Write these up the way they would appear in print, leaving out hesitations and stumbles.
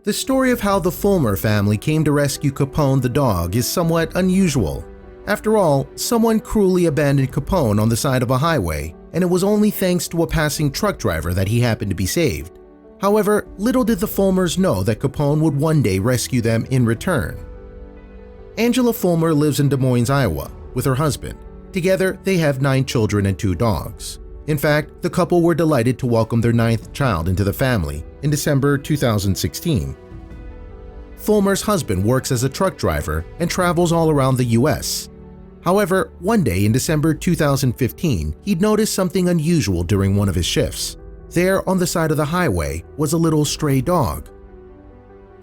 The story of how the Fulmer family came to rescue Capone the dog is somewhat unusual. After all, someone cruelly abandoned Capone on the side of a highway, and it was only thanks to a passing truck driver that he happened to be saved. However, little did the Fulmers know that Capone would one day rescue them in return. Angela Fulmer lives in Des Moines, Iowa, with her husband. Together, they have 9 children and 2 dogs. In fact, the couple were delighted to welcome their 9th child into the family in December 2016. Fulmer's husband works as a truck driver and travels all around the US. However, one day in December 2015, he'd noticed something unusual during one of his shifts. There on the side of the highway was a little stray dog.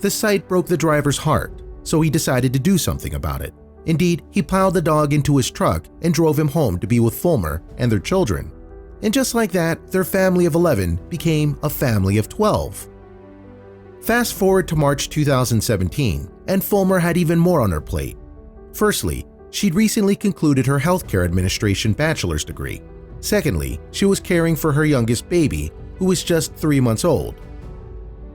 The sight broke the driver's heart, so he decided to do something about it. Indeed, he piled the dog into his truck and drove him home to be with Fulmer and their children. And just like that, their family of 11 became a family of 12. Fast forward to March 2017, and Fulmer had even more on her plate. Firstly, she'd recently concluded her healthcare administration bachelor's degree. Secondly, she was caring for her youngest baby, who was just 3 months old.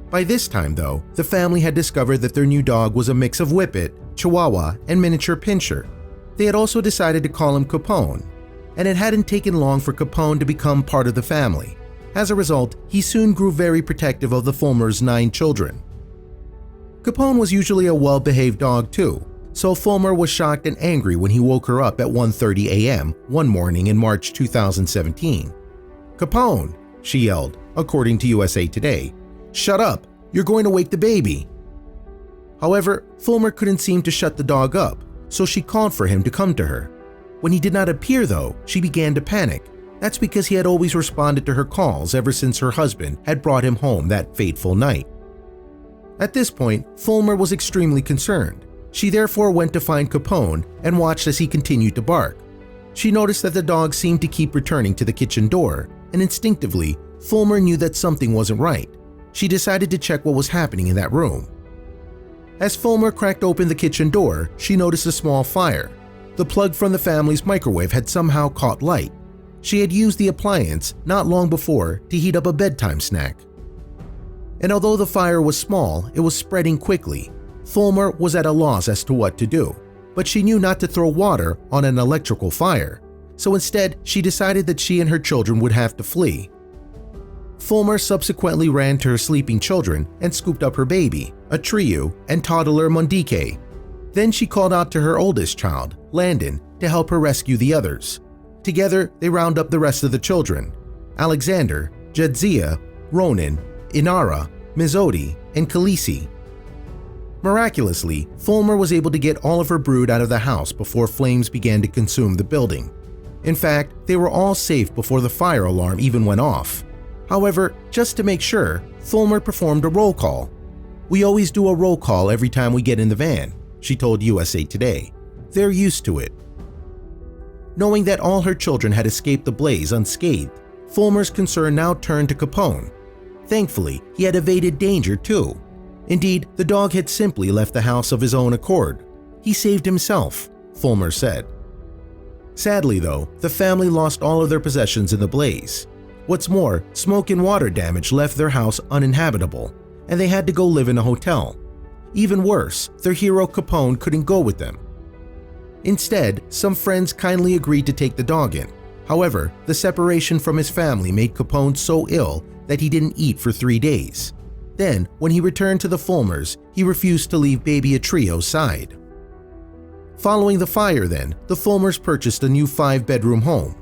By this time, though, the family had discovered that their new dog was a mix of Whippet, Chihuahua, and miniature Pinscher. They had also decided to call him Capone, and it hadn't taken long for Capone to become part of the family. As a result, he soon grew very protective of the Fulmers' 9 children. Capone was usually a well-behaved dog too, so Fulmer was shocked and angry when he woke her up at 1:30 a.m. one morning in March 2017. "Capone," she yelled, according to USA Today. "Shut up, you're going to wake the baby." However, Fulmer couldn't seem to shut the dog up, so she called for him to come to her. When he did not appear though, she began to panic. That's because he had always responded to her calls ever since her husband had brought him home that fateful night. At this point, Fulmer was extremely concerned. She therefore went to find Capone and watched as he continued to bark. She noticed that the dog seemed to keep returning to the kitchen door, and instinctively, Fulmer knew that something wasn't right. She decided to check what was happening in that room. As Fulmer cracked open the kitchen door, she noticed a small fire. The plug from the family's microwave had somehow caught light. She had used the appliance not long before to heat up a bedtime snack. And although the fire was small, it was spreading quickly. Fulmer was at a loss as to what to do, but she knew not to throw water on an electrical fire, so instead she decided that she and her children would have to flee. Fulmer subsequently ran to her sleeping children and scooped up her baby, a Triu, and toddler Mondike. Then she called out to her oldest child, Landon, to help her rescue the others. Together, they round up the rest of the children: Alexander, Jadzia, Ronan, Inara, Mizodi, and Khaleesi. Miraculously, Fulmer was able to get all of her brood out of the house before flames began to consume the building. In fact, they were all safe before the fire alarm even went off. However, just to make sure, Fulmer performed a roll call. "We always do a roll call every time we get in the van," she told USA Today. "They're used to it." Knowing that all her children had escaped the blaze unscathed, Fulmer's concern now turned to Capone. Thankfully, he had evaded danger too. Indeed, the dog had simply left the house of his own accord. "He saved himself," Fulmer said. Sadly though, the family lost all of their possessions in the blaze. What's more, smoke and water damage left their house uninhabitable, and they had to go live in a hotel. Even worse, their hero Capone couldn't go with them. Instead, some friends kindly agreed to take the dog in. However, the separation from his family made Capone so ill that he didn't eat for 3 days. Then, when he returned to the Fulmers, he refused to leave baby Atrio's side. Following the fire then, the Fulmers purchased a new 5-bedroom home.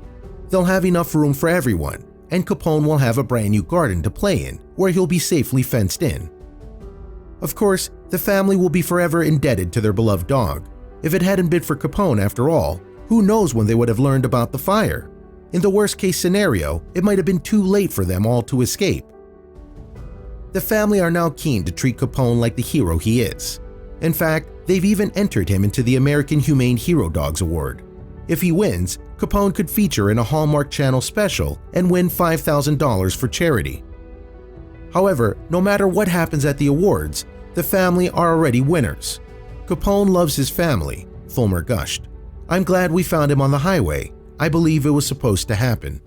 They'll have enough room for everyone, and Capone will have a brand new garden to play in, where he'll be safely fenced in. Of course, the family will be forever indebted to their beloved dog. If it hadn't been for Capone after all, who knows when they would have learned about the fire? In the worst case scenario, it might have been too late for them all to escape. The family are now keen to treat Capone like the hero he is. In fact, they've even entered him into the American Humane Hero Dogs Award. If he wins, Capone could feature in a Hallmark Channel special and win $5,000 for charity. However, no matter what happens at the awards, the family are already winners. Capone loves his family, Fulmer gushed. "I'm glad we found him on the highway. I believe it was supposed to happen."